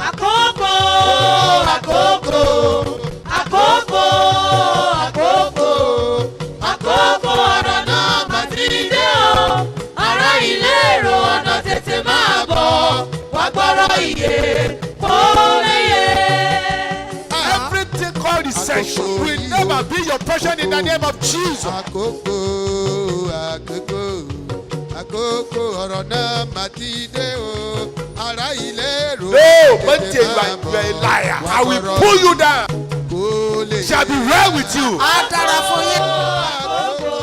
Àkókò, àkókò, àkókò, àkókò, àkókò ọ̀rọ̀ náà mà ti dé o. Ará ilé èrò ọ̀nà tètè máa bọ̀. Wá gbọ́rọ̀ iye kó léye. Everything called recession will never be your portion in the name of Jesus. Àkókò, àkókò, àkókò ọ̀rọ̀ náà mà ti dé o. Ará ilé èrò. No, Monday, you are a liar. I will pull you down. Shall be well with you. Àdàrà fún yín. Àkókò,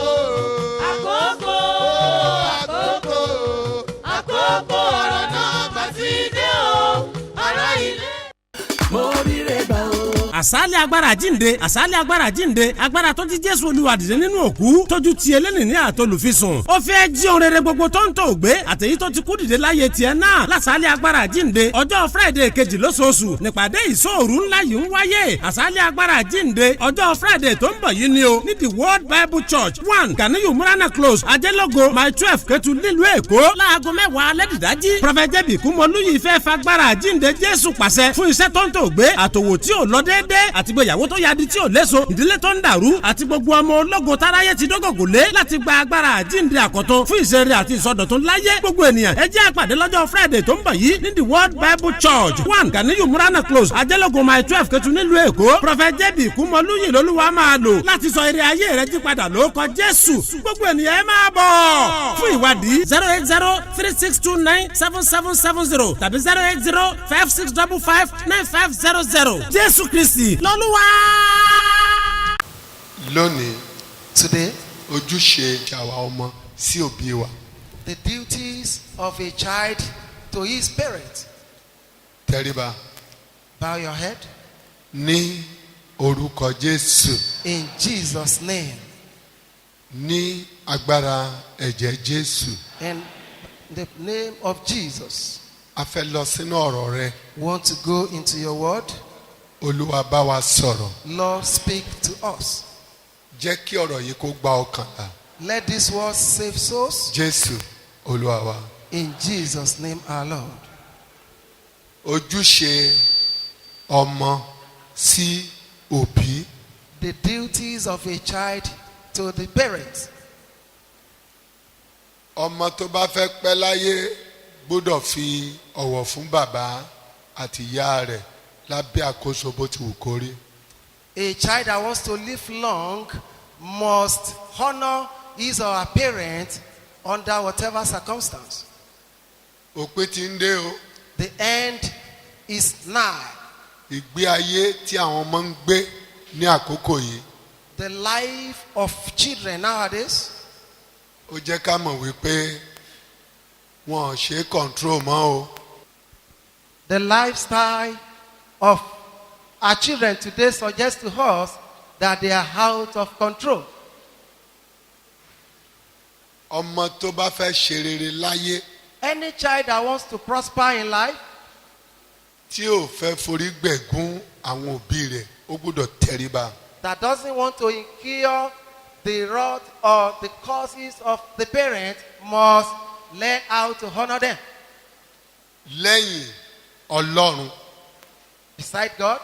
Àkókò, àkókò, àkókò ọ̀rọ̀ náà mà ti dé o. Ará ilé. Mo rí rẹ̀ gbà o. Àsálẹ̀ agbára jíǹde, àsálẹ̀ agbára jíǹde, agbára tó ti Jésù Olúwa dìde nínú òkú, tójú ti eléni ní àtolùfisùn. Ó fẹ́ jí ohun rere gbogbo tó ń tò gbé, àtèyí tó ti kú dìde láyé tiẹ̀ náà. Lásálẹ̀ agbára jíǹde, ọjọ́ Friday kejì lóṣooṣù, nípàdé ìṣòru ńlá yìí ń wáyé. Àsálẹ̀ agbára jíǹde, ọjọ́ Friday tó ń bọ̀ yìí ni o, ní the World Bible Church 1 Ganiyu Murana Close, Ajẹ́lógo, My 12 Ketu nílùú Èkó, láago 10 alẹ́ dìdájí. Prọfẹ̀t J.B. Kúmọlúyì fẹ́ fagbára jíǹde Jésù pàṣẹ fún iṣẹ́ tó ń tò gbé, àtòwò tí ò lọ déédéé, àti gbéyàwó tó yadi tí ò léso, ìdílé tó ń dàrú, àti gbogbo ọmọ ológo táráyé ti dógògò lé láti gba agbára àjíǹde àkọ́tún fún ìṣeré àti ìsọdọ̀tun láyé. Gbogbo ènìyàn ẹ jẹ́ àpàdé lọ́jọ́ Friday tó ń bọ̀ yìí ní the World Bible Church 1 Ganiyu Murana Close, Ajẹ́lógo, My 12 Ketu nílùú Èkó. Prọfẹ̀t J.B. Kúmọlúyì lolúwa máa lò láti sọ ire ayé rẹ jí padà lórúkọ Jésù. Gbogbo ènìyàn ẹ máa bọ̀. Fún ìwádìí 08036297770 tàbí 08056559500. Jésù Kristi lolúwa. lónìí Today, ojúṣe àwa ọmọ sí òbí wa. the duties of a child to his parent. Tẹríba Bow your head ní orúkọ Jésù, in Jesus' name. ní agbára ẹ̀jẹ̀ Jésù. In the name of Jesus. A fẹ́ lọ sínú ọ̀rọ̀ rẹ. Want to go into your word? Olúwa bá wa sọ̀rọ̀. Lord, speak to us. Jẹ́ kí ọ̀rọ̀ yìí kó gba ọkàn là. Let this word save souls. Jésù Olúwa wa. In Jesus' name, our Lord. Ojúṣe ọmọ sí òbí. The duties of a child to the parents. Ọmọ tó bá fẹ́ pẹ́ láyé gbọ́dọ̀ fi ọ̀wọ̀ fún bàbá àti ìyá rẹ̀ lábẹ́ àkóso bó ti wù kó rí. A child that wants to live long must honor his or her parents under whatever circumstance. Òpin ti ń dé o. The end is nigh. Ìgbé ayé tí àwọn ọmọ ń gbé ní àkókò yìí. The life of children nowadays, Ó jẹ́ ká mọ̀ wípé wọn ò ṣe é control mọ́ o. the lifestyle of our children today suggests to us that they are out of control. Ọmọ tó bá fẹ́ ṣe rere láyé Any child that wants to prosper in life, tí ò fẹ́ forí gbẹ̀gún àwọn òbí rẹ̀ ó gbọ́dọ̀ tẹríba. that doesn't want to incur the wrath or the causes of the parents, must learn how to honor them. Lẹ́yìn Ọlọ́run, Beside God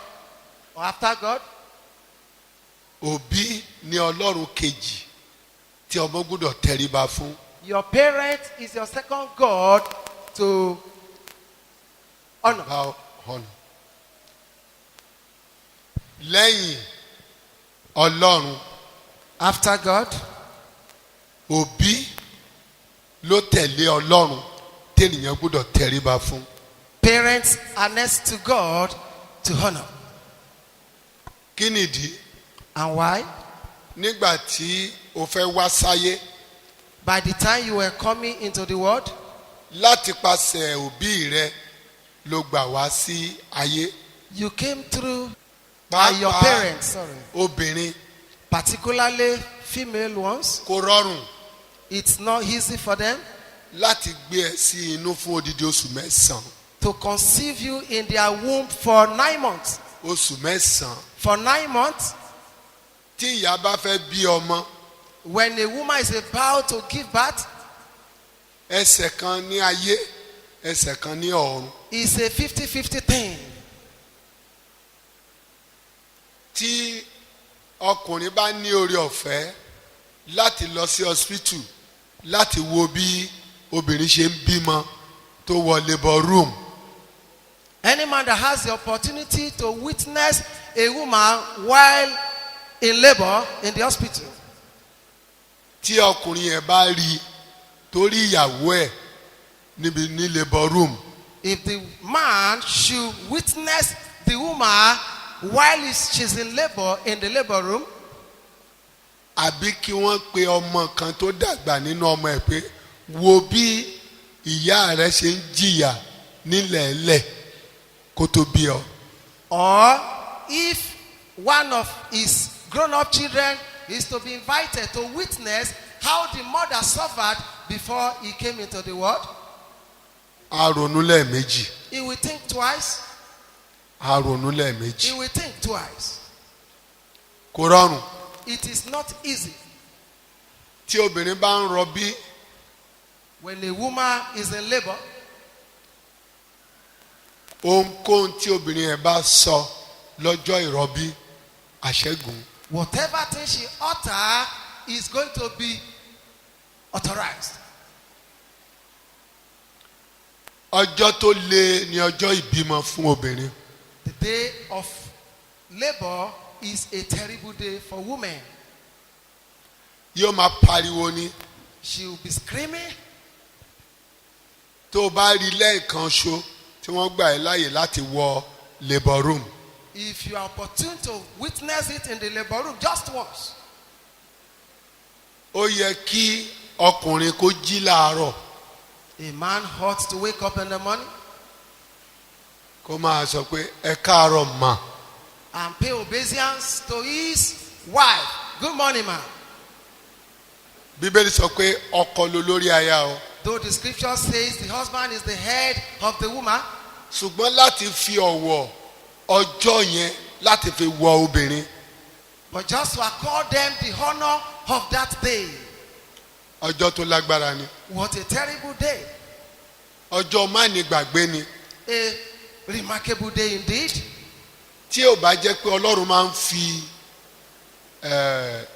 or after God, òbí ni Ọlọ́run kejì tí ọmọ gbọ́dọ̀ tẹríba fún. your parent is your second God to honor. Bá ọ̀nà. Lẹ́yìn Ọlọ́run, After God, òbí ló tẹ̀lé Ọlọ́run tẹ́nìyàn gbọ́dọ̀ tẹríba fún. parents are next to God to honor. Kí nìdí? And why? Nígbà tí o fẹ́ wá sáyé By the time you were coming into the world, láti pasẹ̀ òbí rẹ ló gbà wá sí ayé. you came through by your parents, Obìnrin particularly female ones. kò rọrùn It's not easy for them láti gbé ẹ sí inú fún odidi oṣù mẹ́sàn-án. to conceive you in their womb for 9 months. Oṣù mẹ́sàn-án. For 9 months, Tí ìyá bá fẹ́ bí ọmọ, when a woman is about to give birth, ẹsẹ̀ kan ní ayé, ẹsẹ̀ kan ní ọ̀run. It's a 50-50 thing. Tí ọkùnrin bá ní oore ọ̀fẹ́ láti lọ sí hospital láti wo bí obìnrin ṣe ń bímọ tó wọ labour room. Any man that has the opportunity to witness a woman while in labor in the hospital, Tí ọkùnrin yẹn bá rí torí ìyàwó ẹ̀ níbi ní labour room, if the man should witness the woman while she's in labor in the labor room, àbí kí wọ́n pe ọmọ kan tó dàgbà nínú ọmọ ẹ̀ pé wo bí ìyá rẹ̀ ṣe ń jìyà nílẹ̀ẹ́lẹ̀ kó tó bí ọ. or if one of his grown-up children is to be invited to witness how the mother suffered before he came into the world, A ronú lẹ́ẹ̀mejì. he will think twice. A ronú lẹ́ẹ̀mejì. He will think twice. Kò rọrùn. It is not easy Tí obìnrin bá ń rọbí, when a woman is in labor. ohunkóhun tí obìnrin yẹn bá sọ lọ́jọ́ ìrọbí àṣẹ́gun. Whatever thing she utter is going to be authorized. Ọjọ́ tó le ni ọjọ́ ìbímọ fún obìnrin. The day of labor is a terrible day for women. Yóò máa pariwo ni. She will be screaming. Tó o bá rí lẹ́ẹ̀kan ṣo tí wọ́n gbà ẹ́ láàyè láti wọ labour room. If you are opportune to witness it in the labor room just once, Ó yẹ kí ọkùnrin kó jí láàárọ̀ a man ought to wake up in the morning kó máa sọ pé ẹ káàárọ̀ mà. and pay obeisance to his wife. Good morning, ma. Bíbélì sọ pé ọkọ ló lórí aya o. Though the scripture says the husband is the head of the woman, Ṣùgbọ́n láti fi ọ̀wọ̀ ọjọ́ yẹn láti fi wọ obìnrin. but just to accord them the honor of that day. Ọjọ́ tó lágbára ni. What a terrible day. Ọjọ́ má ní gbàgbé ni. A remarkable day indeed. Tí ò bá jẹ́ pé Ọlọ́run máa ń fi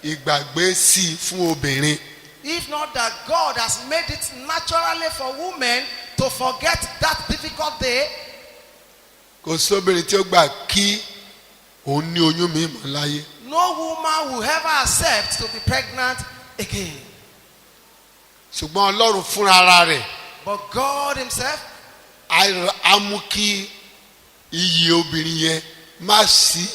ìgbàgbé sí i fún obìnrin. If not that God has made it naturally for women to forget that difficult day, Kò sóbìnrin tí ó gbà kí òun ní oyún mi mọ̀ láyé. no woman will ever accept to be pregnant again. Ṣùgbọ́n Ọlọ́run fúnra ara rẹ̀ But God himself á mú kí iyì obìnrin yẹn má sí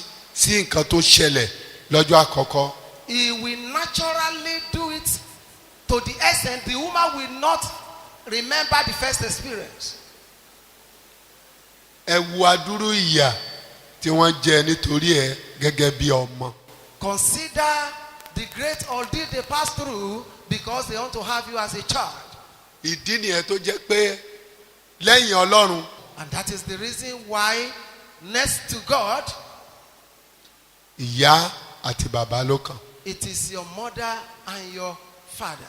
nǹkan tó ṣẹlẹ̀ lọ́jọ́ àkọ́kọ́. He will naturally do it to the extent the woman will not remember the first experience. Ẹ wo adúrú ìyà tí wọ́n jẹ nítorí ẹ gẹ́gẹ́ bí ọmọ. Consider the great ordeal they pass through because they want to have you as a child. Ìdí nìyẹn tó jẹ́ pé lẹ́yìn Ọlọ́run And that is the reason why next to God, ìyá àti bàbá ló kàn. it is your mother and your father.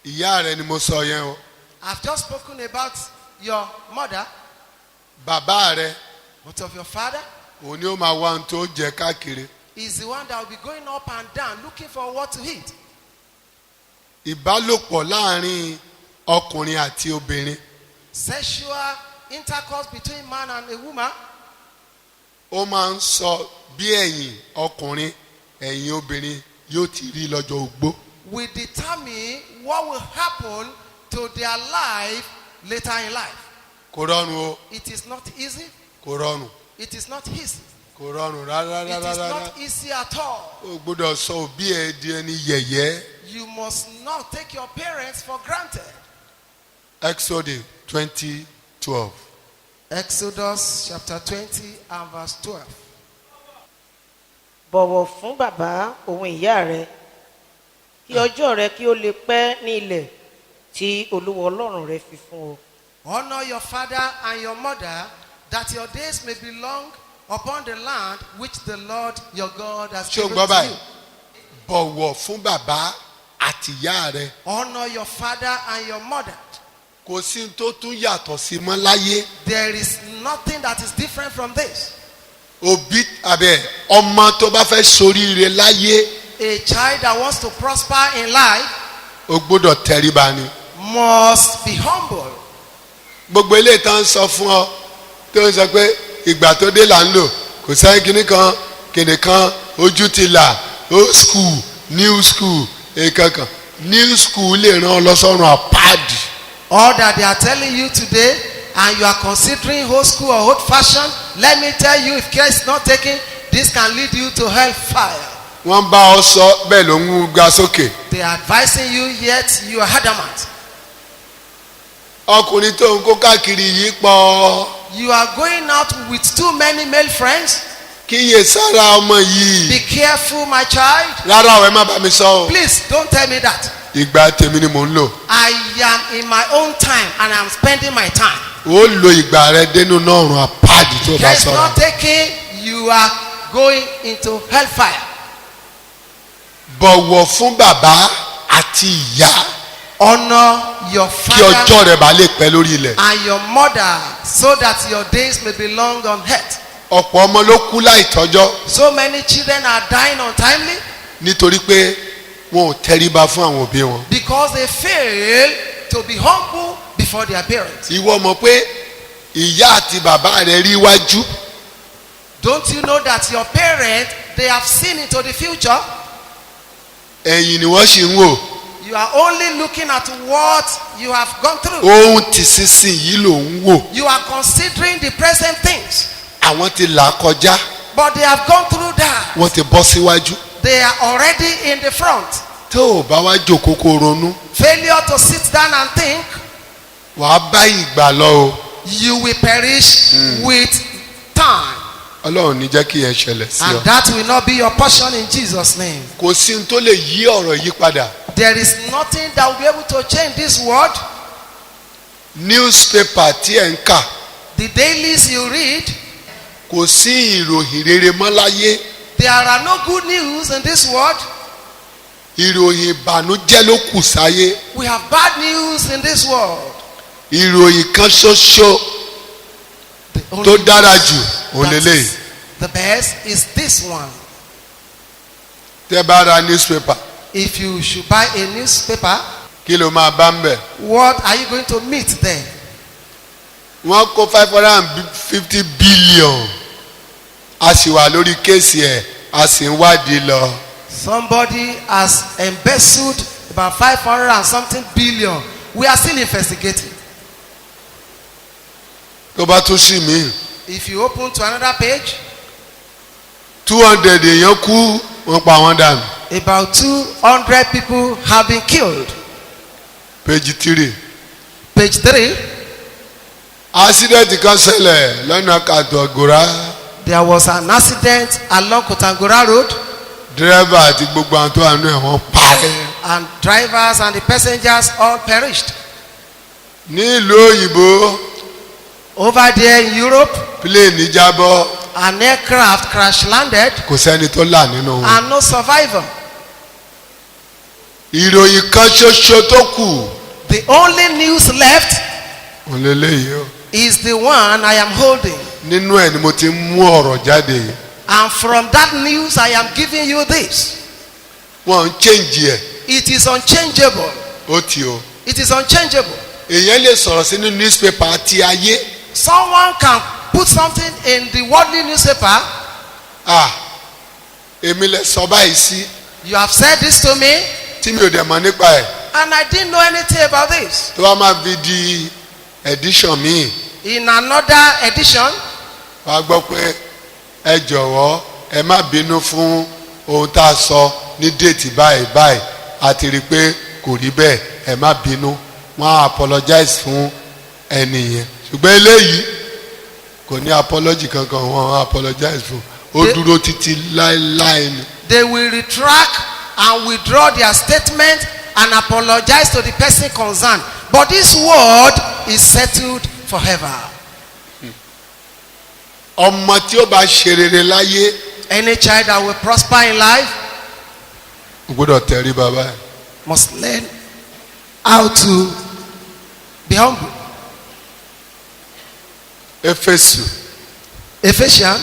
Ìyá rẹ ni mo sọ yẹn o. I've just spoken about your mother. Bàbá rẹ What of your father? òun ni ó máa wá ohun tó jẹ káàkiri. Is the one that will be going up and down looking for what to eat. Ìbálòpọ̀ láàrin ọkùnrin àti obìnrin Sexual intercourse between man and a woman ó máa ń sọ bí ẹ̀yìn ọkùnrin ẹ̀yìn obìnrin yóò ti rí lọ́jọ́ ogbó. will determine what will happen to their life later in life. Kò rọrùn o. It is not easy. Kò rọrùn. It is not easy. Kò rọrùn rárá It rárá is rárá. not easy at all. O gbọ́dọ̀ sọ òbí ẹ di ẹni yẹ̀yẹ́. You must not take your parents for granted. Exodus 20:12. Exodus chapter 20 and verse 12. Bọ̀wọ̀ fún bàbá òun ìyá rẹ kí ọjọ́ rẹ kí ó lè pẹ́ ní ilẹ̀ tí Olúwa Ọlọ́run rẹ fi fún ọ. Honor your father and your mother, that your days may be long upon the land which the Lord your God has Ṣé o given gbọ́ to báyìí? you. Bọ̀wọ̀ fún bàbá àti ìyá rẹ. Honor your father and your mother. kò sí tó tún yàtọ̀ sí mọ́ láyé. There is nothing that is different from this. òbí abẹ ọmọ tó bá fẹ́ ṣoríire láyé. A child that wants to prosper in life ó gbọ́dọ̀ tẹríba ni. must be humble. gbogbo eléyìí tán sọ fún ọ tó ń sọ pé ìgbà tó dé là ń lò kò sẹ́yìn kìnnì kan ojú ti là old school new school èkankan new school lè ràn ọ lọ sọ́run àpáàdì. All that they are telling you today and you are considering old school or old fashion, let me tell you, if care is not taken, this can lead you to hellfire. wọ́n bá ọ sọ bẹ́ẹ̀ ló ń ga sókè. They are advising you, yet you are adamant. ọkùnrin tó ń kó káàkiri yìí pọ̀. You are going out with too many male friends. kíyè sára ọmọ yìí. Be careful, my child. rárá o ẹ má bá mi sọ o. Please don't tell me that. ìgbà tèmi ni mò ń lò. I am in my own time and I am spending my time. ó lo ìgbà rẹ dénú náà rùn àpáàdì tó bá Care is sọ̀rọ̀. not taken, you are going into hellfire. bọ̀wọ̀ fún bàbá àti ìyá Honor your kí father ọjọ́ rẹ bá lè pẹ́ lórí ilẹ̀. and your mother so that your days may be long on earth. ọ̀pọ̀ ọmọ ló kú láì tọ́jọ́ So many children are dying untimely nítorí pé wọn ò tẹríba fún àwọn òbí wọn. because they fail to be humble before their parents. ìwọ mọ̀ pé ìyá àti bàbá rẹ rí iwájú. Don't you know that your parents, they have seen into the future? ẹ̀yìn ni wọ́n sì ń wò. You are only looking at what you have gone through. ohun tí sísìn yìí ló ń wò. You are considering the present things, àwọn ti là á kọjá but they have gone through that. wọ́n ti bọ́ síwájú. They are already in the front. tó o bá wá jókòó kó ronú Failure to sit down and think, wàá bá ìgbà lọ o. you will perish with time. ọlọ́run ní jẹ́ kí ẹ ṣẹlẹ̀ sí And ọ. that will not be your portion in Jesus' name. kò sí ní tó lè yí ọ̀rọ̀ yí padà. There is nothing that will be able to change this world. newspaper tí ẹ̀ ń kà The dailies you read, kò sí ìròyìn rere mọ́ láyé. there are no good news in this world. ìròyìn ìbànújẹ́ ló kù sáyé. We have bad news in this world. ìròyìn kan ṣoṣo The tó only dára news jù that òlélẹ̀. is the best is this one. tẹ́ bá ra newspaper If you should buy a newspaper, kí ló máa bá ń bẹ̀. what are you going to meet there? wọ́n kó 550 billion a sì wà lórí kéèsì ẹ̀ a sì ń wádìí lọ. Somebody has embezzled about 500 and something billion. We are still investigating. tó bá tún sí mi If you open to another page, 200 èèyàn kú wọ́n pa wọ́n dànù. about 200 people have been killed. page 3. Page 3, accident kan ṣẹlẹ̀ lọ́nà Kàtọ́gòrá. there was an accident along Kotangora Road, dírẹ́bà àti gbogbo àwọn tó wà nínú ẹ̀ wọ́n parẹ́. and drivers and the passengers all perished. ní ìlú òyìnbó Over there in Europe, pílẹ̀nì jábọ́ an aircraft crash landed kò sẹ́ni tó là nínú wọn. and no survivor. ìròyìn kan ṣoṣo tó kù The only news left òun lélẹ́yìí o. is the one I am holding. nínú ẹ̀ ni mo ti mú ọ̀rọ̀ jáde yìí. And from that news, I am giving you this. wọ́n ń change ẹ̀ It is unchangeable. ó ti o. It is unchangeable. èèyàn lè sọ̀rọ̀ sínú newspaper ti ayé. Someone can put something in the worldly newspaper. ah èmi lè sọ báyìí sí You have said this to me, tí mi ò dẹ̀ mọ̀ nípa ẹ̀ and I didn't know anything about this. tó bá máa fi di edition míì In another edition, wàá gbọ́ pé ẹ jọ̀wọ́ ẹ má bínú fún ohun tá a sọ ní déètì báyìí báyìí a ti rí i pé kò rí bẹ́ẹ̀ ẹ má bínú wọ́n á apologize fún ẹni yẹn ṣùgbọ́n eléyìí kò ní apology kankan wọ́n á apologize fún ó dúró títí láéláé ni. they will retract and withdraw their statement and apologize to the person concerned. But this word is settled forever. ọmọ tí ó bá ṣe rere láyé Any child that will prosper in life ó gbọ́dọ̀ tẹrí bàbá ẹ̀. must learn how to Be humble. Éfésù Ephesians,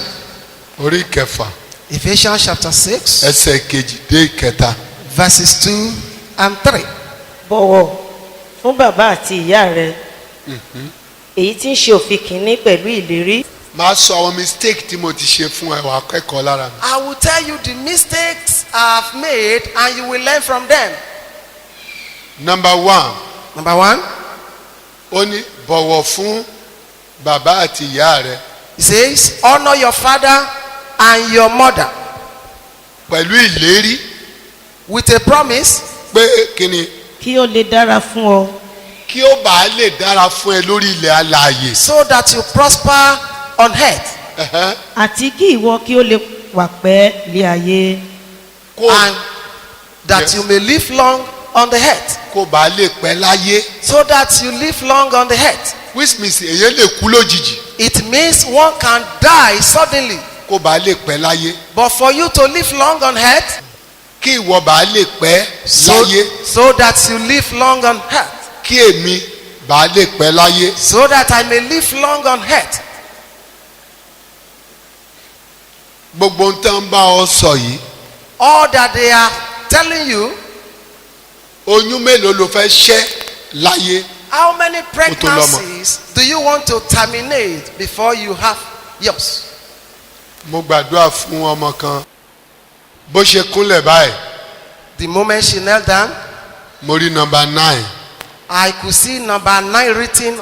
orí kẹfà Ephesians chapter 6, ẹsẹ̀ kejì dé ìkẹta. verses 2 and 3. bọ̀wọ̀ fún bàbá àti ìyá rẹ èyí tí ń ṣe òfin kìíní pẹ̀lú ìlérí Màá sọ àwọn mistake tí mo ti ṣe fún ẹ wàá kẹ́kọ̀ọ́ lára mi. I will tell you the mistakes I have made and you will learn from them. Number 1, Number 1, ó ní bọ̀wọ̀ fún bàbá àti ìyá rẹ he says, honor your father and your mother pẹ̀lú ìlérí with a promise pé kíni kí ó lè dára fún ọ kí ó bàa lè dára fún ẹ lórí ilẹ̀ alààyè. so that you prosper on earth àti kí ìwọ kí ó lè wà pẹ́ lé ayé Kó and that Yes. you may live long on the earth. kó bàa lè pẹ́ láyé. So that you live long on the earth. Which means èyí lè kú lójijì It means one can die suddenly. kó bàa lè pẹ́ láyé. But for you to live long on earth, Kí ìwọ bàa lè pẹ́ láyé. so that you live long on earth, Kí èmi bàa lè pẹ́ láyé. so that I may live long on earth. Gbogbo ohun tí wọ́n bá ọ sọ yìí All that they are telling you, oyún mélòó ló fẹ́ ṣẹ́ láyé. how many lọ́mọ. pregnancies do you want to terminate before you have yours? Mo gbàdúrà fún ọmọ kan bó ṣe kúnlẹ̀ báyìí The moment she knelt down, mo rí number 9. I could see number 9 written.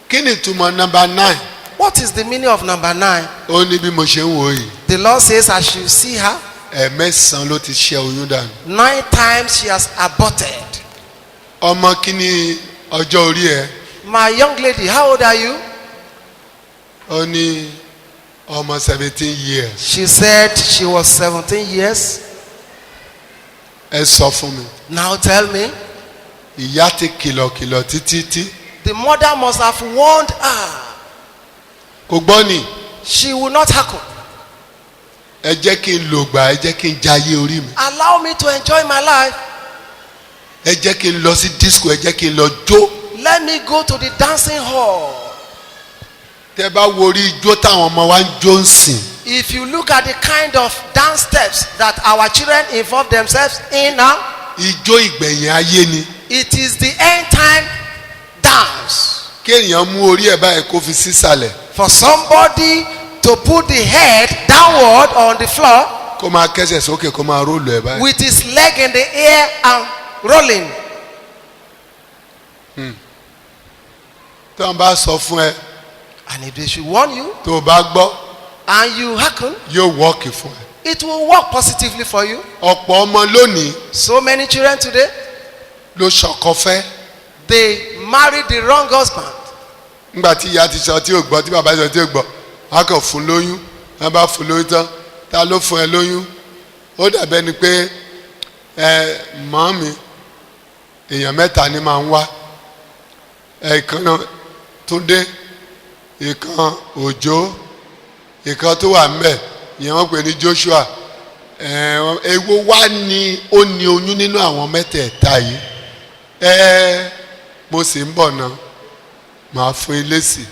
Kí ni ìtumọ̀ number 9? What is the meaning of number 9? Ó ní bí mo ṣe ń wò yìí The Lord says I should see her. ẹ̀ẹ̀mẹ́sàn-án ló ti ṣẹ́ oyún dànù. 9 times she has aborted. Ọmọ kí ni ọjọ́ orí ẹ? My young lady, how old are you? Ó ní ọmọ 17 years. She said she was 17 years. Ẹ sọ fún mi. Now tell me, Ìyá ti kìlọ̀kìlọ̀ títí tí. the mother must have warned her. Kò gbọ́ ni. She will not hearken. Ẹ jẹ́ kí n lògbà, ẹ jẹ́ kí n jayé orí mi. Allow me to enjoy my life. Ẹ jẹ́ kí n lọ sí disco, ẹ jẹ́ kí n lọ jó. Let me go to the dancing hall. Tẹ́ bá wo orí ijó táwọn ọmọ wa ń jó ń sìn. If you look at the kind of dance steps that our children involve themselves in now, Ijó ìgbẹ̀yìn ayé ni. it is the end time dance. Kí èèyàn mú orí ẹ̀ báyìí kó fi sísàlẹ̀. For somebody to put the head downward on the floor Kó máa kẹ́sẹ̀ sókè kó máa rólù ẹ̀ báyìí. with his leg in the air and rolling. Tí wọ́n bá sọ fún ẹ And if they should warn you tó o bá gbọ́ and you hearken, yóò wọ́ọ̀kì fún ẹ. it will work positively for you. Ọ̀pọ̀ ọmọ lónìí So many children today, ló ṣọkọ fẹ́. they marry the wrong husband. Nígbà tí ìyá ti sọ tí ò gbọ́ tí bàbá sọ tí ò gbọ́ wọ́n á kàn fún lóyún wọ́n bá fún lóyún tán ta ló fún ẹ lóyún. Ó dàbẹ́ ni pé mọ́ mi èèyàn mẹ́ta ni máa ń wá. Ìkan náà Túndé, ìkan Òjó, ìkan tó wà ńbẹ̀ ìyẹn wọ́n pè ní Joshua. Èwo wá ni ó ní oyún nínú àwọn mẹ́tẹ̀ẹ̀ta yìí. Mo sì ń bọ̀ náà màá fún ilé sí.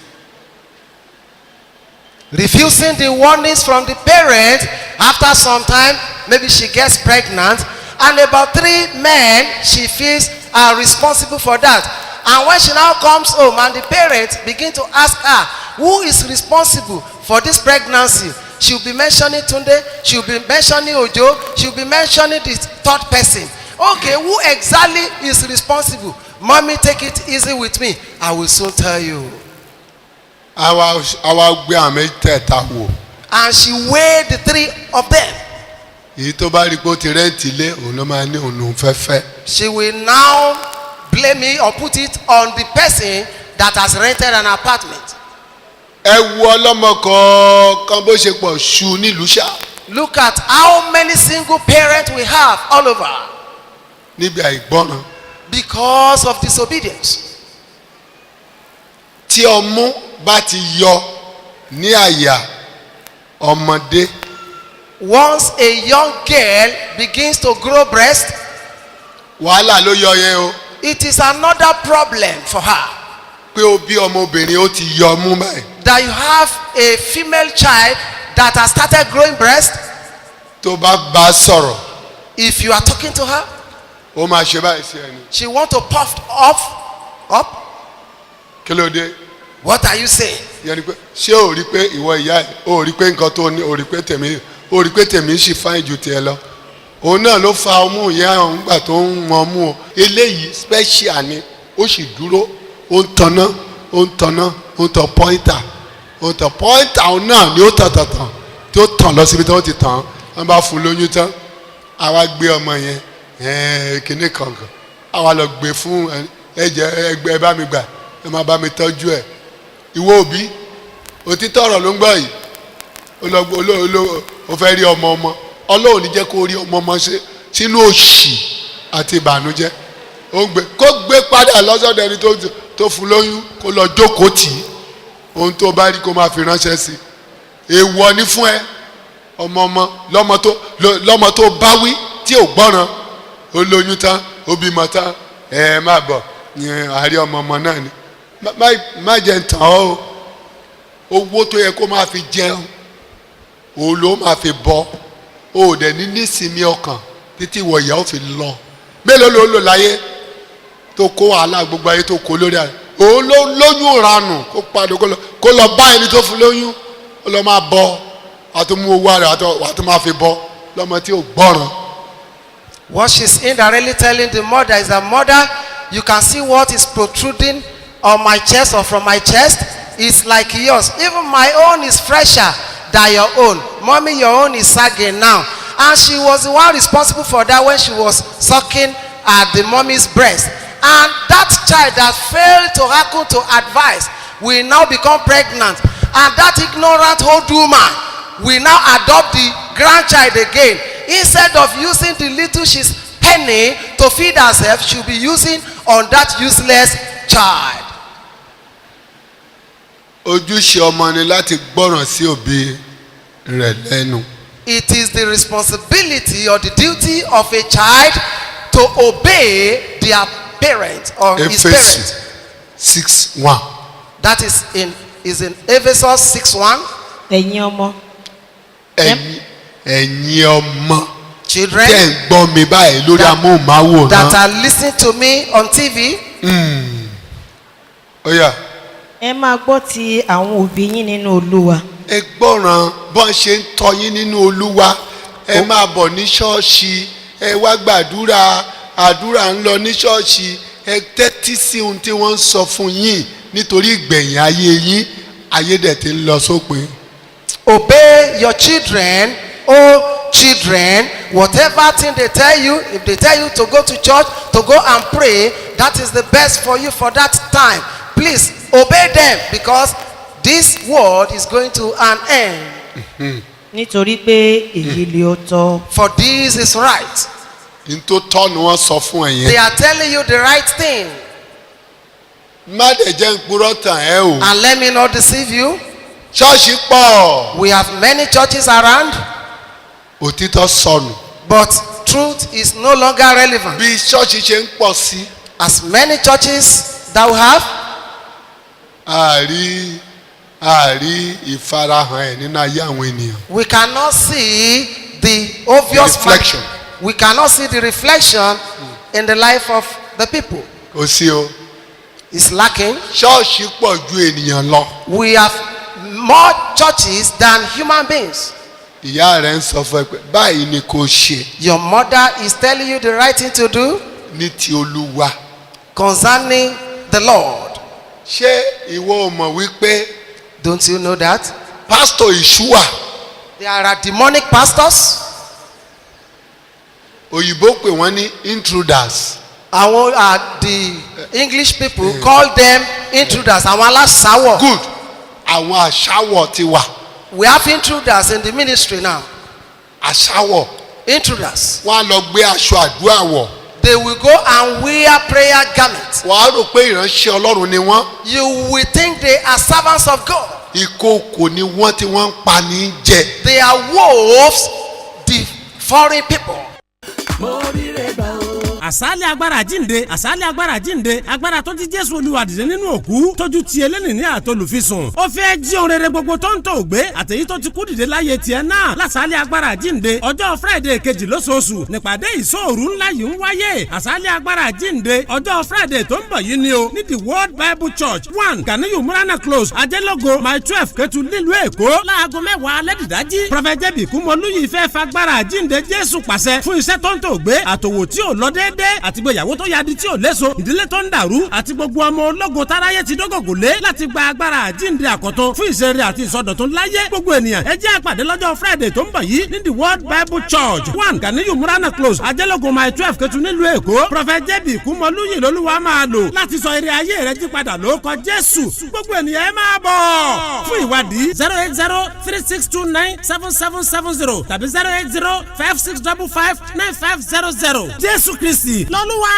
Refusing the warnings from the parents, after some time, maybe she gets pregnant, and about 3 men she feels are responsible for that. And when she now comes home and the parents begin to ask her, who is responsible for this pregnancy? She'll be mentioning Tunde, she'll be mentioning Ojo, she'll be mentioning the 3rd person. Okay, who exactly is responsible? Mommy, take it easy with me. I will soon tell you. Àwa gbé àwọn mẹ́tẹ̀ẹ̀ta wò. And she weighed the 3 of them. Èyí tó bá rí pé ó ti rẹ́ǹtì ilé òun ló máa ní òun lòún fẹ́ fẹ́. She will now blame me or put it on the person that has rented an apartment. Ẹ wo ọlọ́mọ kọ̀ọ̀kan bó ṣe pọ̀ ṣu nílùú ṣá. Look at how many single parents we have all over Níbi àìgbọ́ràn. because of disobedience. Tí ọmú bá ti yọ ní àyà ọmọdé. Once a young girl begins to grow breast, Wàhálà ló yọ yẹn o. it is another problem for her. pé ó bí ọmọbìnrin ó ti yọ ọmú báyìí. that you have a female child that has started growing breast. tó bá bá a sọ̀rọ̀ If you are talking to her, ó máa ṣe báyìí sí ẹni. she want to puff up. kí ló dé? What are you saying? yẹn ni pé ṣé o rí pé ìwọ ìyá ẹ o rí pé nǹkan tó ní o rí pé tèmi sì fáìn ju tiẹ̀ lọ. òun náà ló fa ọmú ìyá ọ̀hún gbà tó ń wọn mú o. eléyìí special ni ó sì dúró ó ń tanná ó ń tanná ó ń tan pọ́ìntà ó ń tan pọ́ìntà òun náà ni ó tàn tó tàn lọ síbi tí wọ́n ti tàn wọ́n bá fún lóyún tán àwa gbé ọmọ yẹn kínní kankan àwa lọ gbé fún ẹ̀jẹ̀ ẹgbẹ́ ẹ bá mi gbà ẹ máa bá mi tọ́jú ẹ̀ ìwọ òbí òtítọ́ ọ̀rọ̀ ló ń gbọ́ yìí ó fẹ́ rí ọmọ ọlọ́run ní jẹ́ kó rí ọmọ ṣe sínú òṣì àti ìbànújẹ́ kó gbé padà lọ́sọ̀dọ̀ ẹni tó fún lóyún kó lọ jókòó tì í ohun tó bá rí kó máa fi ránṣẹ́ sí èèwọ̀ ni fún ẹ ọmọ lọ́mọ tó bá wí tí ò gbọ́ràn ó lóyún tán ó bímọ tán má bọ̀ àárí ọmọ náà ni má jẹ́ ń tàn ọ́ o owó tó yẹ kó máa fi jẹun òun ló máa fi bọ́ o dẹ̀ ní nísìmí ọkàn títí ìwọ ìyá ó fi lọ mélòó ló lò láyé tó kó wàhálà gbogbo ayé tó kó lórí àyè òun ló lóyún ranù kó padà kó lọ bá ẹni tó fún lóyún ó lọ máa bọ́ àtúmú owó rẹ̀ àtúmú máa fi bọ́ lọ́mọ tí ò gbọ́ràn. What she's indirectly telling the mother is that, mother, you can see what is protruding on my chest or from my chest. It's like yours. Even my own is fresher than your own. Mommy, your own is sagging now. And she was the one responsible for that when she was sucking at the mommy's breast. And that child that failed to hearken to advice will now become pregnant. And that ignorant old woman will now adopt the grandchild again. Instead of using the little she's penny to feed herself, she'll be using on that useless child. ojúṣe ọmọ ni láti gbọ́ràn sí òbí rẹ̀ lẹ́nu. It is the responsibility or the duty of a child to obey their parent or his parent. 6:1. That is in Ephesus 6:1. ẹ̀yin ọmọ. ẹ̀yin ọmọ Children tẹ́ ń gbọ́ mi báyìí lórí amóhùnmáwòrán. that are listening to me on TV. ó yá. ẹ máa gbọ́ ti àwọn òbí yín nínú olúwa. ẹ gbọ́ràn bọ́n ṣe ń tọ́ yín nínú olúwa ẹ máa bọ̀ ní ṣọ́ọ̀ṣì ẹ wá gbàdúrà àdúrà ń lọ ní ṣọ́ọ̀ṣì ẹ tẹ́tí sí ohun tí wọ́n ń sọ fún yín nítorí ìgbẹ̀yìn ayé yín ayé dẹ̀ ti ń lọ sópin. Obey your children, oh children, whatever thing they tell you. If they tell you to go to church, to go and pray, that is the best for you for that time. Please obey them, because this world is going to an end. nítorí pé èyí lè ó tọ́. For this is right. n tó tọ́ ni wọ́n sọ fún ẹ They yẹn. are telling you the right thing. má dẹ̀ jẹ́ ń purọ́ tàn ẹ́ o. And let me not deceive you. ṣọ́ọ̀ṣì pọ̀ We have many churches around, òtítọ́ sọnù. but truth is no longer relevant. bí ṣọ́ọ̀ṣì ṣe ń pọ̀ sí As many churches that we have, àárí ìfarahàn ẹ̀ nínú ayé àwọn ènìyàn. we cannot see the obvious Reflection. We cannot see the reflection in the life of the people. kò sí o. It's lacking. ṣọ́ọ̀ṣì pọ̀ ju ènìyàn lọ. We have more churches than human beings. ìyá rẹ̀ ń sọ fún ẹ pé báyìí ni kò ṣe Your mother is telling you the right thing to do ní ti olúwa. concerning the Lord. ṣé ìwọ ò mọ̀ wípé Don't you know that? pásítọ̀ ìṣúwà There are demonic pastors. òyìnbó pè wọ́n ní intruders. Àwọn the English people call them intruders. Àwọn aláṣàwọ̀. good àwọn àṣàwọ̀ ti wà. We have intruders in the ministry now. àṣàwọ̀ Intruders. wọ́n á lọ gbé aṣọ àdúrà wọ̀. They will go and wear prayer garments. wàá rò pé ìránṣẹ́ ọlọ́run ni wọ́n. You will think they are servants of God. ìkookò ni wọ́n tí wọ́n ń pa ní jẹ. They are wolves, the foreign people. àṣálẹ̀ agbára jíǹde àṣálẹ̀ agbára jíǹde agbára tó ti jésù olúwa dìde nínú òkú tójú ti eléni ní àtolùfisùn ó fẹ́ jí ohun rere gbogbo tó ń tò gbé àtèyí tó ti kú dìde láyé tiẹ̀ náà lásàálẹ̀ agbára jíǹde ọjọ́ friday kejì lóṣooṣù nípàdé ìṣòru ńlá yìí ń wáyé àṣálẹ̀ agbára jíǹde ọjọ́ friday tó ń bọ̀ yìí ni o ní the world bible church 1 ganiyu murana close ajẹ́lógo my 12 kẹtù nílùú èkó láago 10 alẹ́ dìdájí prophet jẹ́bi kúmọlúyì fẹ́ fagbára jíǹde jésù pàṣẹ fún iṣẹ́ tó ń tò gbé àtòwò tí ò lọ déédéé àti gbéyàwó tó yadi tí ò léso ìdílé tó ń dàrú àti gbogbo ọmọ ológo táráyé ti dógògò lé láti gba agbára jíǹde àkọ́tún fún ìṣeré àti ìsọdọ̀tun láyé gbogbo ènìyàn ẹ jẹ́ àpàdé lọ́jọ́ friday tó ń bọ̀ yìí ní the world bible church 1 ganiyu murana close ajẹ́lógo my 12 kẹtù nílùú èkó prophet jẹ́bi kúmọlúyì lolúwa máa lò láti sọ eré ayé rẹ jí padà lórúkọ jésù gbogbo ènìyàn ẹ máa bọ̀ fún ìwádìí 08036297770 tàbí 08056559500 jésù kristi lọ́lúwa.